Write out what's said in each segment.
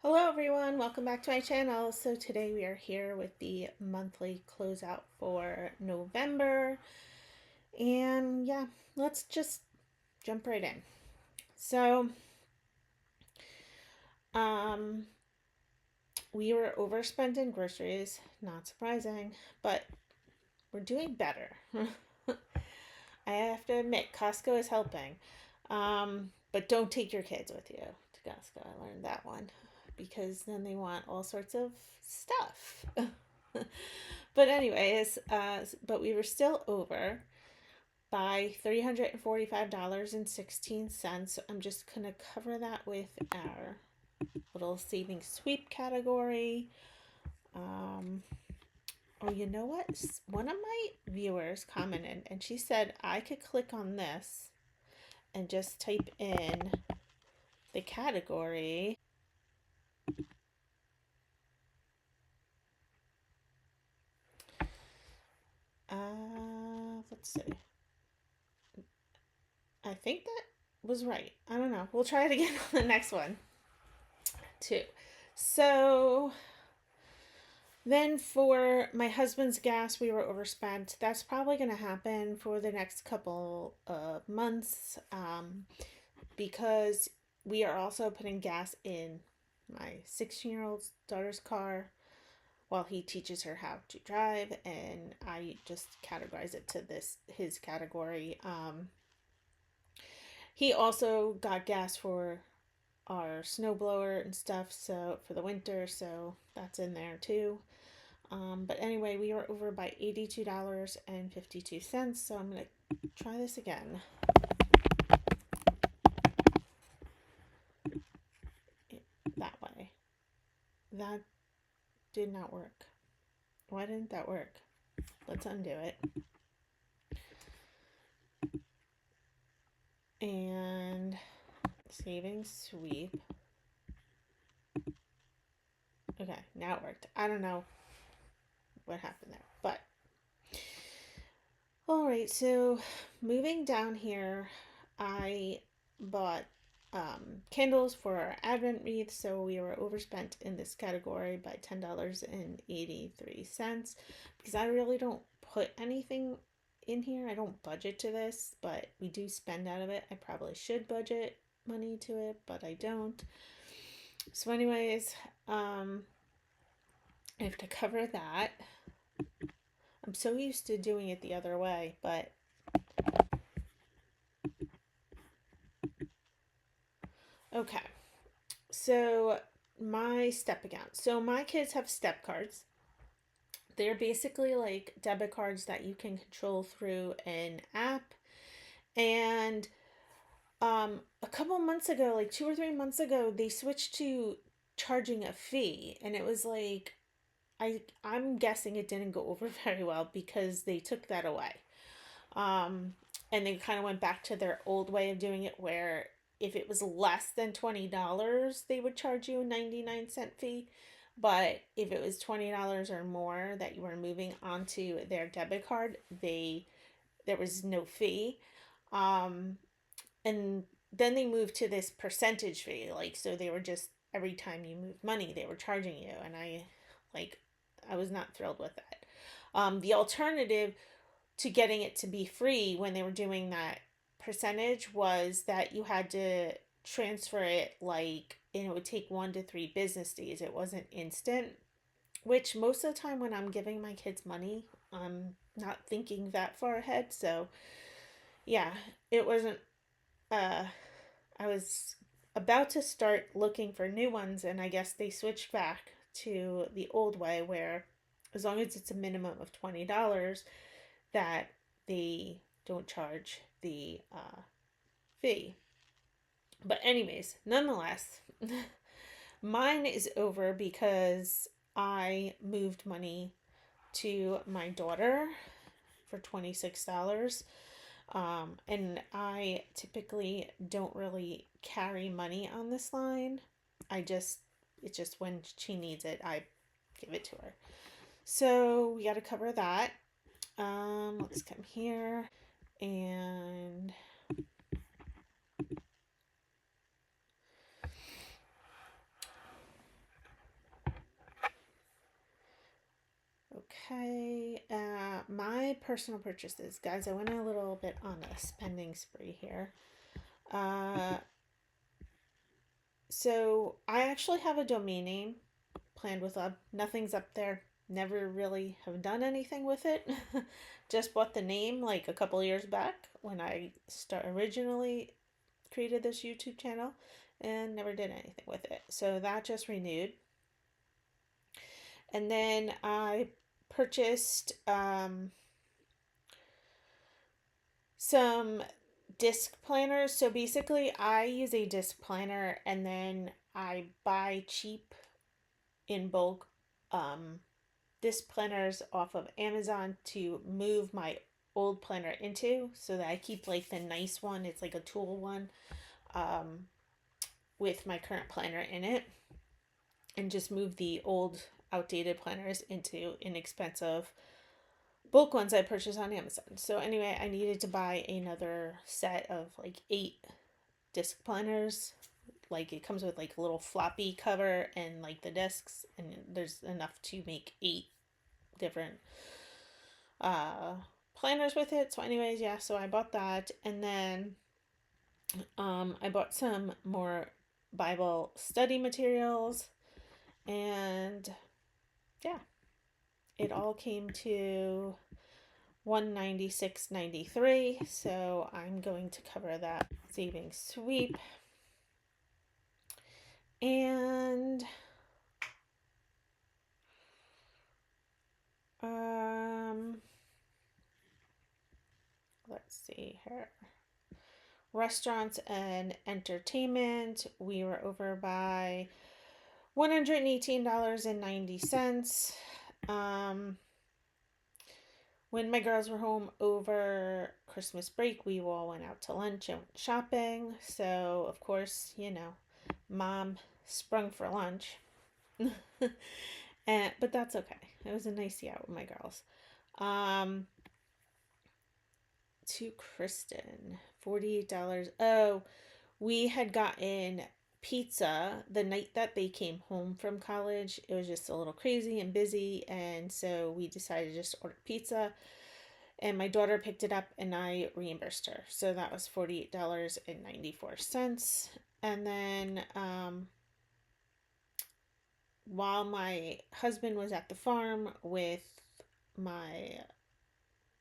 Hello everyone, welcome back to my channel. So today we are here with the monthly closeout for November. And yeah, let's just jump right in. So, um, we were overspent in groceries, not surprising, but we're doing better. I have to admit, Costco is helping. But don't take your kids with you to Costco. I learned that one because then they want all sorts of stuff. But anyways, but we were still over by $345.16. So I'm just going to cover that with our little savings sweep category. Oh, you know what? One of my viewers commented and she said I could click on this and just type in the category. Let's see. I think that was right. I don't know. We'll try it again on the next one, too. So then for my husband's gas, we were overspent. That's probably going to happen for the next couple of months because we are also putting gas in my 16-year-old daughter's car while he teaches her how to drive, and I just categorize it to his category. He also got gas for our snowblower and stuff, so for the winter, so that's in there too. But anyway, we are over by $82.52, so I'm gonna try this again. That way. That did not work. Why didn't that work? Let's undo it. And savings sweep. Okay, now it worked. I don't know what happened there, but all right, so moving down here, I bought candles for our Advent wreath, so we were overspent in this category by $10.83 because I really don't put anything in here. I don't budget to this, but we do spend out of it. I probably should budget money to it, but I don't. So anyways, I have to cover that. I'm so used to doing it the other way, but okay. So my step account. So my kids have step cards. They're basically like debit cards that you can control through an app. And a couple months ago, like 2 or 3 months ago, they switched to charging a fee, and it was like I'm guessing it didn't go over very well because they took that away. Um, and they kind of went back to their old way of doing it where if it was less than $20, they would charge you a 99-cent fee. But if it was $20 or more that you were moving onto their debit card, there was no fee. Um, and then they moved to this percentage fee, like so they were just every time you moved money, they were charging you, and I was not thrilled with that. The alternative to getting it to be free when they were doing that percentage was that you had to transfer it and it would take 1 to 3 business days. It wasn't instant, which most of the time when I'm giving my kids money, I'm not thinking that far ahead. So yeah, it wasn't I was about to start looking for new ones, and I guess they switched back to the old way where as long as it's a minimum of $20 that they don't charge the fee. But anyways, nonetheless, mine is over because I moved money to my daughter for $26. And I typically don't really carry money on this line. It's just when she needs it, I give it to her. So we got to cover that. Let's come here and Okay, my personal purchases, guys. I went a little bit on a spending spree here. Uh, so I actually have a domain name planned with Love. Nothing's up there. Never really have done anything with it. Just bought the name like a couple years back when I originally created this YouTube channel, and never did anything with it. So that just renewed. And then I purchased some disc planners. So basically, I use a disc planner and then I buy cheap in bulk disc planners off of Amazon to move my old planner into, so that I keep like the nice one. It's like a tool one um, with my current planner in it, and just move the old outdated planners into inexpensive bulk ones I purchased on Amazon. So anyway, I needed to buy another set of like 8 disc planners. Like it comes with like a little floppy cover and like the discs, and there's enough to make 8 different uh planners with it. So anyways, yeah, so I bought that, and then I bought some more Bible study materials, and yeah, it all came to $196.93. So I'm going to cover that savings sweep. And let's see here. Restaurants and entertainment, we were over by $118.90. When my girls were home over Christmas break, we all went out to lunch and went shopping. So, of course, mom sprung for lunch. But that's okay. It was a nice day out with my girls. To Kristen, $48. Oh, we had gotten pizza the night that they came home from college. It was just a little crazy and busy, and so we decided to just order pizza. And my daughter picked it up, and I reimbursed her. So that was $48.94. And then while my husband was at the farm with my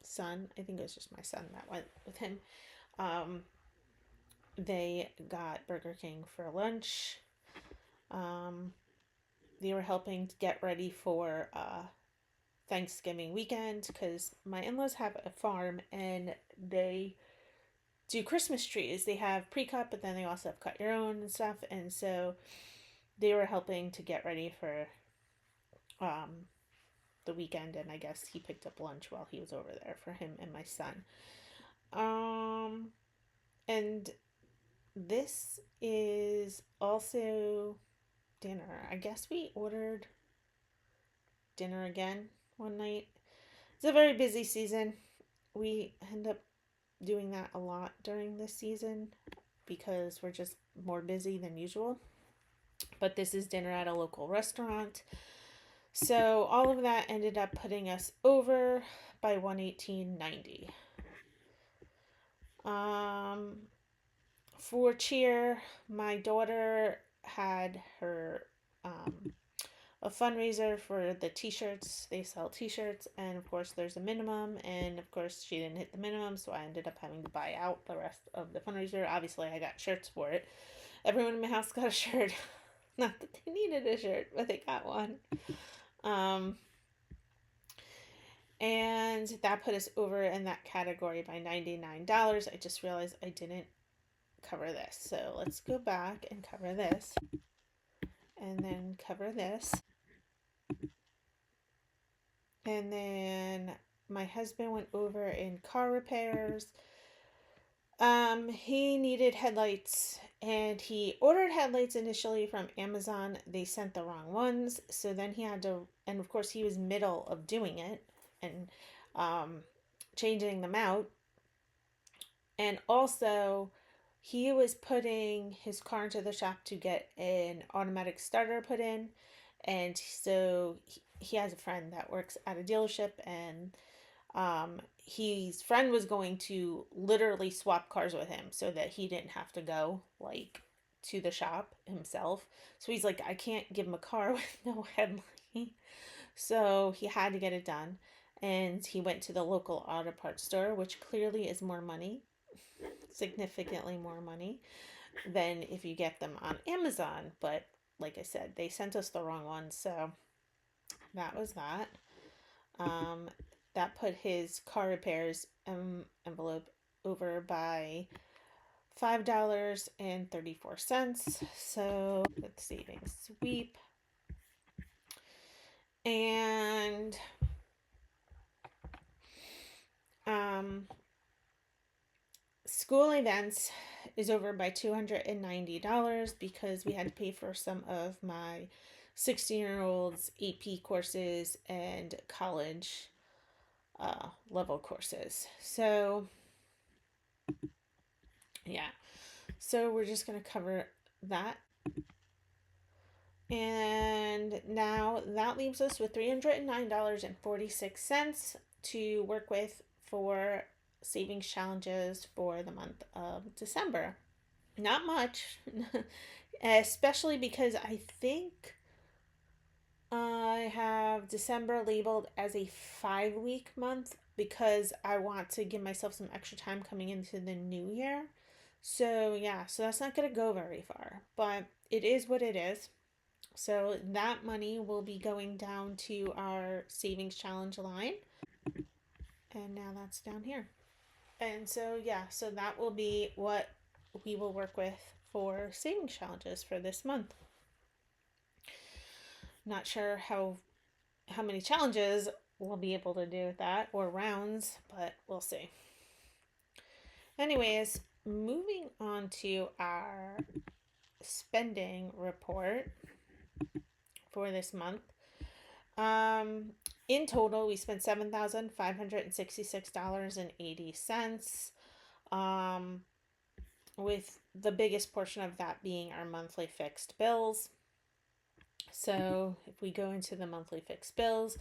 son, I think it was just my son that went with him, they got Burger King for lunch. They were helping to get ready for Thanksgiving weekend, because my in-laws have a farm and they do Christmas trees. They have pre-cut, but then they also have cut your own and stuff. And so they were helping to get ready for the weekend, and I guess he picked up lunch while he was over there for him and my son. And this is also dinner. I guess we ordered dinner again one night. It's a very busy season. We end up doing that a lot during this season because we're just more busy than usual. But this is dinner at a local restaurant. So all of that ended up putting us over by $118.90. For cheer, my daughter had her a fundraiser for the t-shirts. They sell t-shirts, and of course there's a minimum, and of course she didn't hit the minimum, so I ended up having to buy out the rest of the fundraiser. Obviously I got shirts for it. Everyone in my house got a shirt. Not that they needed a shirt, but they got one. And that put us over in that category by $99. I just realized I didn't cover this. So let's go back and cover this. And then cover this. And then my husband went over in car repairs. He needed headlights, and he ordered headlights initially from Amazon. They sent the wrong ones, so then he had to, and of course he was middle of doing it and changing them out. And also he was putting his car into the shop to get an automatic starter put in, and so he has a friend that works at a dealership, and his friend was going to literally swap cars with him so that he didn't have to go like to the shop himself. So he's like, I can't give him a car with no headlight. So he had to get it done. And he went to the local auto parts store, which clearly is more money, significantly more money than if you get them on Amazon. But like I said, they sent us the wrong one. So that was that. Um, that put his car repairs envelope over by $5.34. So with savings sweep. And um, school events is over by $290 because we had to pay for some of my 16-year-old's AP courses and college level courses. So, yeah. So, we're just going to cover that. And now that leaves us with $309.46 to work with for savings challenges for the month of December. Not much, especially because I think I have December labeled as a 5 week month because I want to give myself some extra time coming into the new year. So, yeah, so that's not going to go very far, but it is what it is. So, that money will be going down to our savings challenge line. And now that's down here. And so, yeah, so that will be what we will work with for savings challenges for this month. Not sure how many challenges we'll be able to do with that or rounds, but we'll see. Anyways, moving on to our spending report for this month. In total, we spent $7,566.80. With the biggest portion of that being our monthly fixed bills. So if we go into the monthly fixed bills,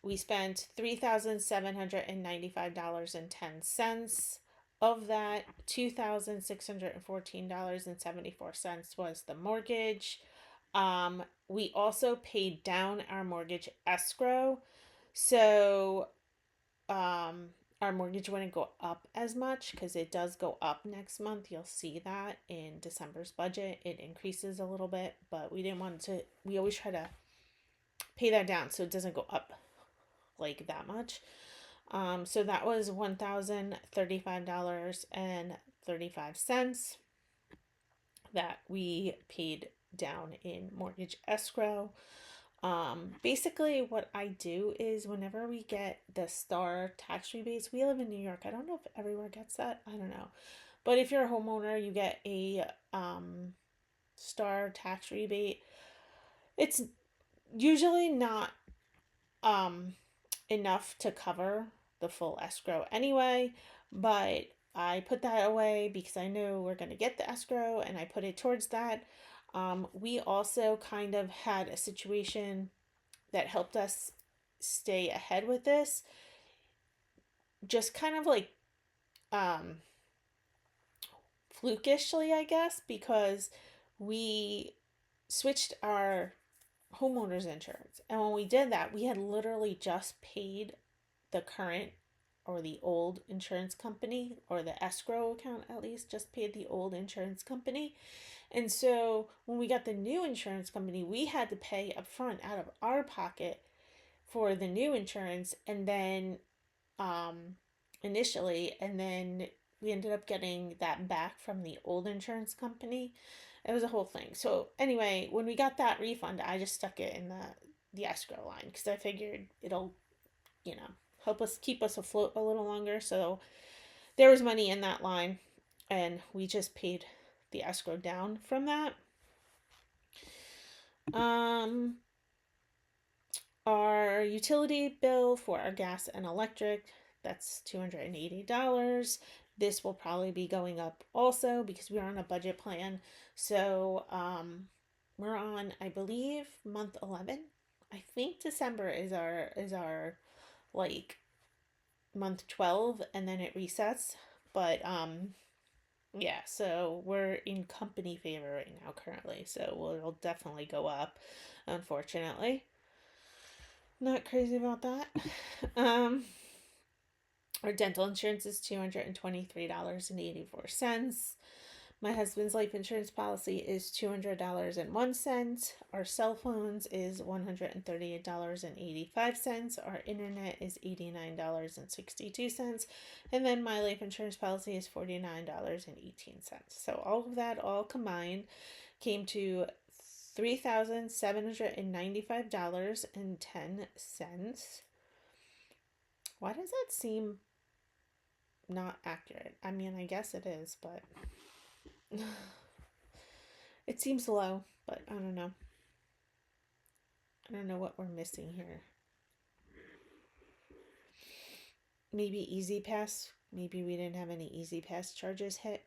we spent $3,795.10. Of that, $2,614.74 was the mortgage. We also paid down our mortgage escrow. So our mortgage wouldn't go up as much because it does go up next month. You'll see that in December's budget. It increases a little bit, but we didn't want to, we always try to pay that down so it doesn't go up like that much. So that was $1,035.35 that we paid down in mortgage escrow. Basically what I do is whenever we get the star tax rebates, we live in New York. I don't know if everywhere gets that. I don't know. But if you're a homeowner, you get a star tax rebate. It's usually not enough to cover the full escrow anyway, but I put that away because I know we're going to get the escrow and I put it towards that. We also kind of had a situation that helped us stay ahead with this. Just kind of like flukishly, I guess, because we switched our homeowners insurance. And when we did that, we had literally just paid the current or the old insurance company, or the escrow account at least, just paid the old insurance company. And so when we got the new insurance company, we had to pay up front out of our pocket for the new insurance, and then initially, and then we ended up getting that back from the old insurance company. It was a whole thing. So anyway, when we got that refund, I just stuck it in the escrow line because I figured it'll, help us keep us afloat a little longer. So there was money in that line, and we just paid the escrow down from that. Our utility bill for our gas and electric, that's $280. This will probably be going up also because we're on a budget plan. So we're on, I believe, month 11 I think December is our like month 12, and then it resets. But yeah, so we're in company favor right now currently. So it'll definitely go up, unfortunately. Not crazy about that. Um our dental insurance is $223.84. My husband's life insurance policy is $200.01. Our cell phones is $138.85. Our internet is $89.62. And then my life insurance policy is $49.18. So all of that all combined came to $3,795.10. Why does that seem not accurate? I mean, I guess it is, but it seems low, but I don't know. I don't know what we're missing here. Maybe Easy Pass. Maybe we didn't have any Easy Pass charges hit.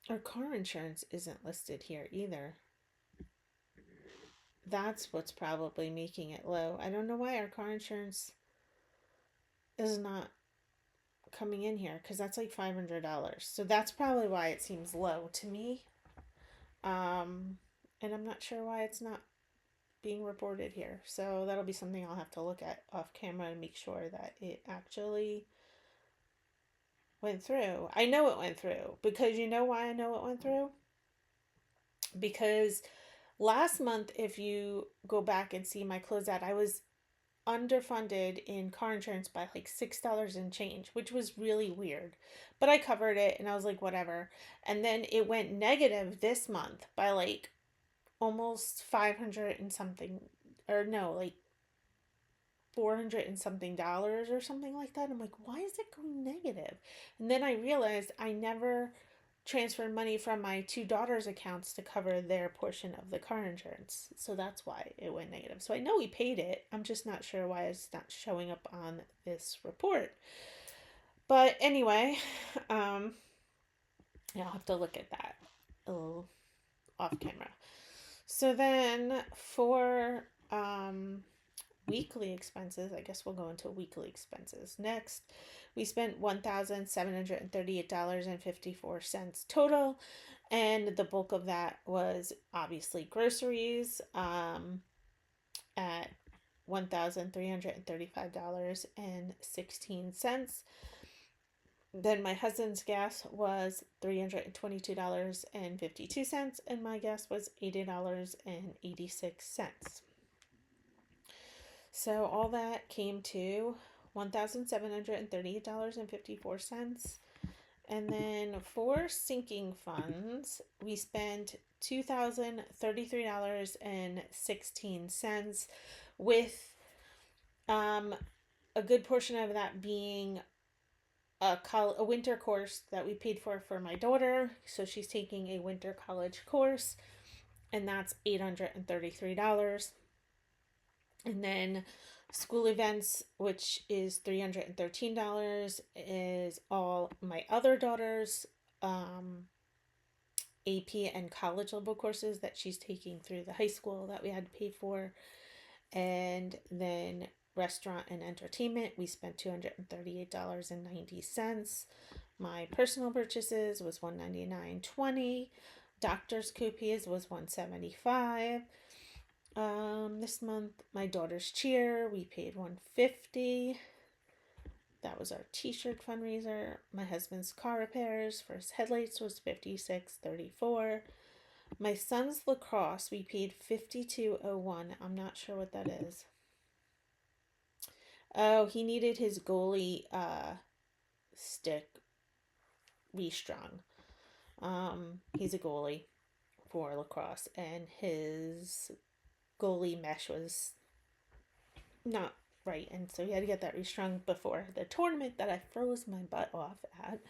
Our car insurance isn't listed here either. That's what's probably making it low. I don't know why our car insurance is not coming in here, because that's like $500. So that's probably why it seems low to me. And I'm not sure why it's not being reported here. So that'll be something I'll have to look at off camera and make sure that it actually went through. I know it went through, because you know why I know it went through? Because last month, if you go back and see my closeout, I was underfunded in car insurance by like $6 and change, which was really weird. But I covered it and I was like, whatever. And then it went negative this month by like almost 500 and something, or no, like 400 and something dollars or something like that. I'm like, why is it going negative? And then I realized I never transferred money from my two daughters' accounts to cover their portion of the car insurance. So that's why it went negative. So I know we paid it. I'm just not sure why it's not showing up on this report. But anyway, I'll have to look at that a little off camera. So then for weekly expenses, I guess we'll go into weekly expenses next. We spent $1,738.54 total, and the bulk of that was obviously groceries at $1,335.16. Then my husband's gas was $322.52, and my gas was $80.86. So all that came to $1,738.54. And then for sinking funds, we spent $2,033.16, with a good portion of that being a winter course that we paid for my daughter. So she's taking a winter college course, and that's $833. And then school events, which is $313, is all my other daughter's AP and college level courses that she's taking through the high school that we had to pay for. And then restaurant and entertainment, we spent $238.90. My personal purchases was $199.20. Doctor's copies was $175. This month, my daughter's cheer, we paid $150. That was our t-shirt fundraiser. My husband's car repairs for his headlights was $56.34. My son's lacrosse, we paid $52.01. I'm not sure what that is. Oh, he needed his goalie stick restrung. He's a goalie for lacrosse, and his goalie mesh was not right, and so he had to get that restrung before the tournament that I froze my butt off at.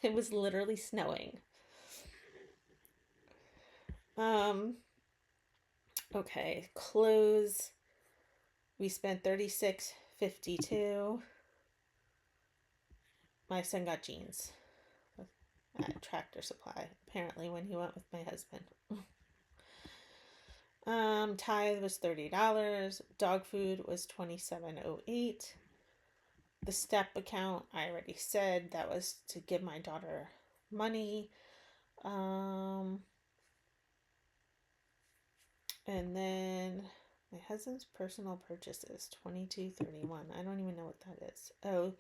It was literally snowing. Okay, clothes, we spent $36.52. My son got jeans. I Tractor Supply, apparently, when he went with my husband. Tithe was $30. Dog food was $27.08. The step account, I already said, that was to give my daughter money. And then my husband's personal purchases, $22.31. I don't even know what that is. Oh,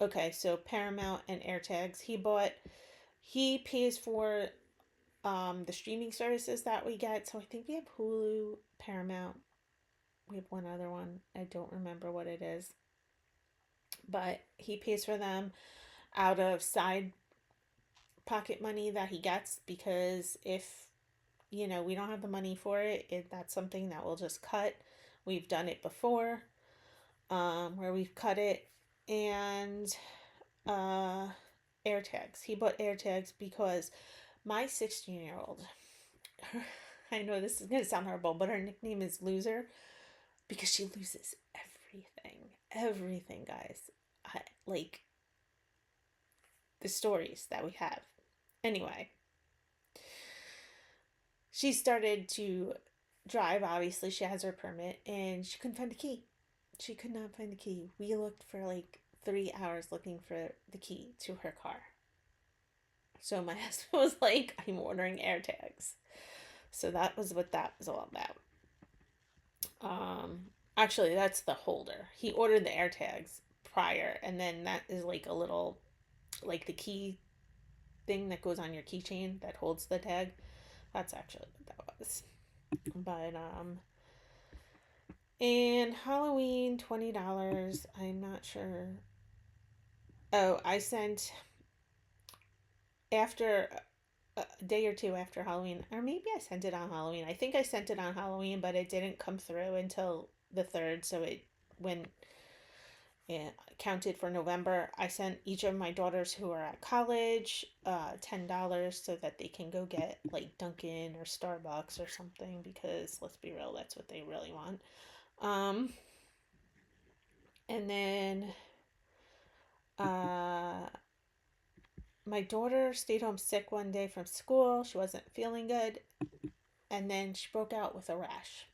okay. So Paramount and AirTags. He pays for the streaming services that we get. So I think we have Hulu, Paramount. We have one other one. I don't remember what it is. But he pays for them out of side pocket money that he gets, because if we don't have the money for it, that's something that we'll just cut. We've done it before, where we've cut it. And AirTags. He bought AirTags because my 16-year-old, I know this is going to sound horrible, but her nickname is Loser because she loses everything. Everything, guys. Like the stories that we have. Anyway, she started to drive. Obviously, she has her permit, and she couldn't find the key. She could not find the key. We looked for like 3 hours looking for the key to her car. So my husband was like, I'm ordering AirTags. So that was what that was all about. Actually, that's the holder. He ordered the AirTags prior, and then that is like a little, like the key thing that goes on your keychain that holds the tag. That's actually what that was. But and Halloween, $20. I'm not sure. Oh, I sent after a day or two after Halloween, or maybe I sent it on Halloween. I think I sent it on Halloween, but it didn't come through until the 3rd. So when it counted for November, I sent each of my daughters who are at college $10 so that they can go get like Dunkin' or Starbucks or something, because let's be real, that's what they really want. And then my daughter stayed home sick one day from school. She wasn't feeling good, and then she broke out with a rash,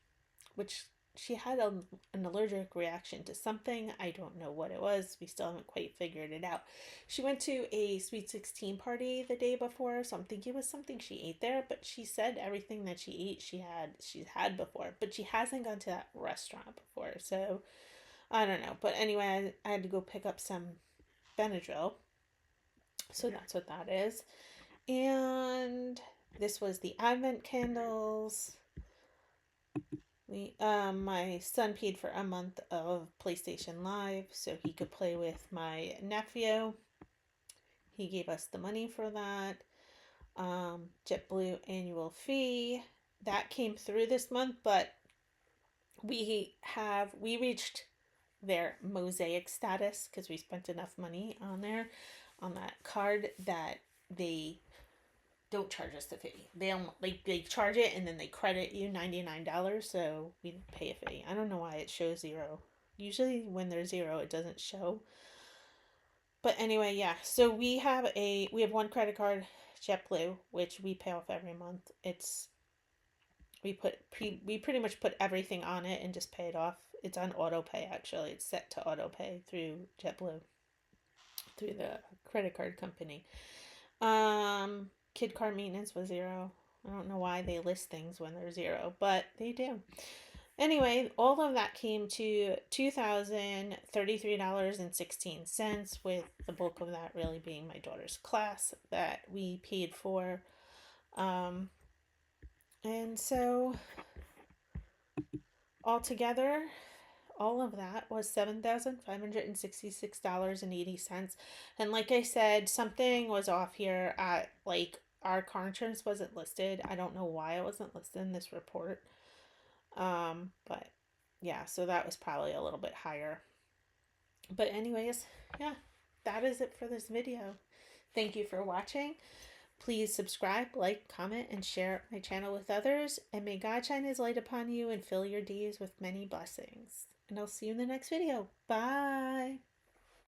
which she had an allergic reaction to something. I don't know what it was. We still haven't quite figured it out. She went to a Sweet 16 party the day before, so I'm thinking it was something she ate there, but she said everything that she ate she's had before, but she hasn't gone to that restaurant before, so I don't know. But anyway, I had to go pick up some Benadryl, so that's what that is. And this was the Advent candles. My son paid for a month of PlayStation Live so he could play with my nephew. He gave us the money for that. JetBlue annual fee that came through this month, but we reached their mosaic status because we spent enough money on that card that they don't charge us the fee. They don't, like, they charge it and then they credit you $99, so we pay a fee. I don't know why it shows 0. Usually when there's 0, it doesn't show. But anyway, yeah. So we have one credit card, JetBlue, which we pay off every month. We pretty much put everything on it and just pay it off. It's on auto pay, actually. It's set to auto pay through JetBlue, through the credit card company. Kid car maintenance was 0. I don't know why they list things when they're 0, but they do. Anyway, all of that came to $2,033.16, with the bulk of that really being my daughter's class that we paid for. And so altogether, all of that was $7,566.80. And like I said, something was off here at, like, our car insurance wasn't listed. I don't know why it wasn't listed in this report. But yeah, so that was probably a little bit higher. But anyways, yeah, that is it for this video. Thank you for watching. Please subscribe, like, comment, and share my channel with others. And may God shine his light upon you and fill your days with many blessings. And I'll see you in the next video. Bye.